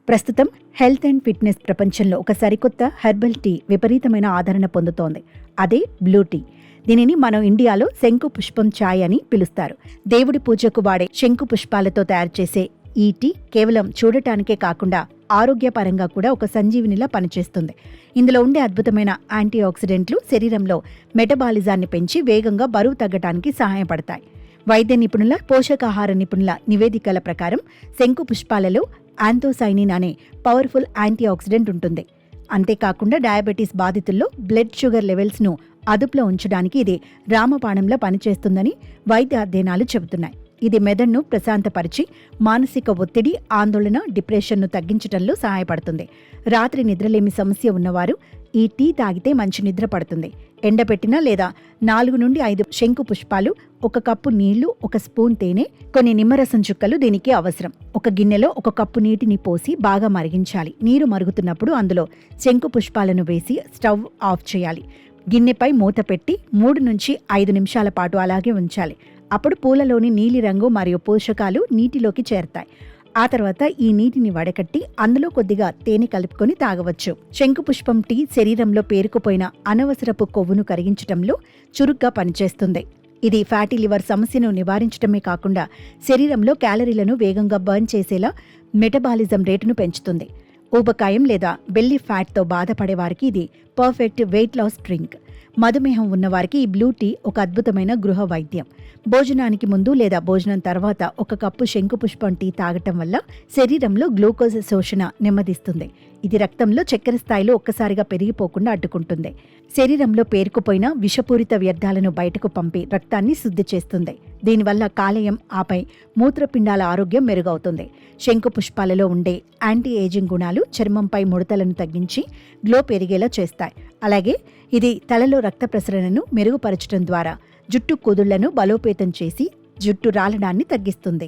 ప్రస్తుతం health and fitness ప్రపంచంలో ఒక సరికొత్త హెర్బల్ టీ విపరీతమైన ఆదరణ పొందుతోంది. అదే బ్లూ టీ. దీనిని మనం ఇండియాలో శంకు పుష్పం ఛాయ్ అని పిలుస్తారు. దేవుడి పూజకు వాడే శంకు పుష్పాలతో తయారు చేసే ఈ టీ కేవలం చూడటానికే కాకుండా ఆరోగ్యపరంగా కూడా ఒక సంజీవినిలా పనిచేస్తుంది. ఇందులో ఉండే అద్భుతమైన యాంటీ ఆక్సిడెంట్లు శరీరంలో మెటబాలిజాన్ని పెంచి వేగంగా బరువు తగ్గటానికి సహాయపడతాయి. వైద్య నిపుణుల, పోషకాహార నిపుణుల నివేదికల ప్రకారం శంకు పుష్పాలలో యాంథోసైనిన్ అనే పవర్ఫుల్ యాంటీ ఆక్సిడెంట్ ఉంటుంది. అంతేకాకుండా డయాబెటీస్ బాధితుల్లో బ్లడ్ షుగర్ లెవెల్స్ను అదుపులో ఉంచడానికి ఇది రామబాణంలా పనిచేస్తుందని వైద్య అధ్యయనాలు చెబుతున్నాయి. ఇది మెదడును ప్రశాంతపరిచి మానసిక ఒత్తిడి, ఆందోళన, డిప్రెషన్ను తగ్గించడంలో సహాయపడుతుంది. రాత్రి నిద్రలేమి సమస్య ఉన్నవారు ఈ టీ తాగితే మంచి నిద్ర పడుతుంది. ఎండబెట్టిన లేదా 4 నుండి 5 శంకు పుష్పాలు, 1 కప్పు నీళ్లు, 1 స్పూన్ తేనె, కొన్ని నిమ్మరసం చుక్కలు దీనికి అవసరం. ఒక గిన్నెలో 1 కప్పు నీటిని పోసి బాగా మరిగించాలి. నీరు మరుగుతున్నప్పుడు అందులో శంకు పుష్పాలను వేసి స్టవ్ ఆఫ్ చేయాలి. గిన్నెపై మూత పెట్టి 3 నుంచి 5 నిమిషాల పాటు అలాగే ఉంచాలి. అప్పుడు పూలలోని నీలిరంగు మరియు పోషకాలు నీటిలోకి చేరతాయి. ఆ తర్వాత ఈ నీటిని వడకట్టి అందులో కొద్దిగా తేనె కలుపుకొని తాగవచ్చు. శంకుపుష్పం టీ శరీరంలో పేరుకుపోయిన అనవసరపు కొవ్వును కరిగించడంలో చురుగ్గా పనిచేస్తుంది. ఇది ఫ్యాటీ లివర్ సమస్యను నివారించడమే కాకుండా శరీరంలో క్యాలరీలను వేగంగా బర్న్ చేసేలా మెటబాలిజం రేటును పెంచుతుంది. ఊబకాయం లేదా బెల్లీ ఫ్యాట్తో బాధపడే వారికి ఇది పర్ఫెక్ట్ వెయిట్ లాస్ డ్రింక్. మధుమేహం ఉన్నవారికి ఈ బ్లూ టీ ఒక అద్భుతమైన గృహ వైద్యం. భోజనానికి ముందు లేదా భోజనం తర్వాత 1 కప్పు శంకుపుష్పం టీ తాగటం వల్ల శరీరంలో గ్లూకోజ్ శోషణ నెమ్మదిస్తుంది. ఇది రక్తంలో చక్కెర స్థాయిలు ఒక్కసారిగా పెరిగిపోకుండా అడ్డుకుంటుంది. శరీరంలో పేరుకుపోయిన విషపూరిత వ్యర్థాలను బయటకు పంపి రక్తాన్ని శుద్ధి చేస్తుంది. దీనివల్ల కాలేయం, ఆపై మూత్రపిండాల ఆరోగ్యం మెరుగవుతుంది. శంకు పుష్పాలలో ఉండే యాంటీ ఏజింగ్ గుణాలు చర్మంపై ముడతలను తగ్గించి గ్లో పెరిగేలా చేస్తాయి. అలాగే ఇది తలలో రక్త ప్రసరణను మెరుగుపరచడం ద్వారా జుట్టు కుదుళ్లను బలోపేతం చేసి జుట్టు రాలడాన్ని తగ్గిస్తుంది.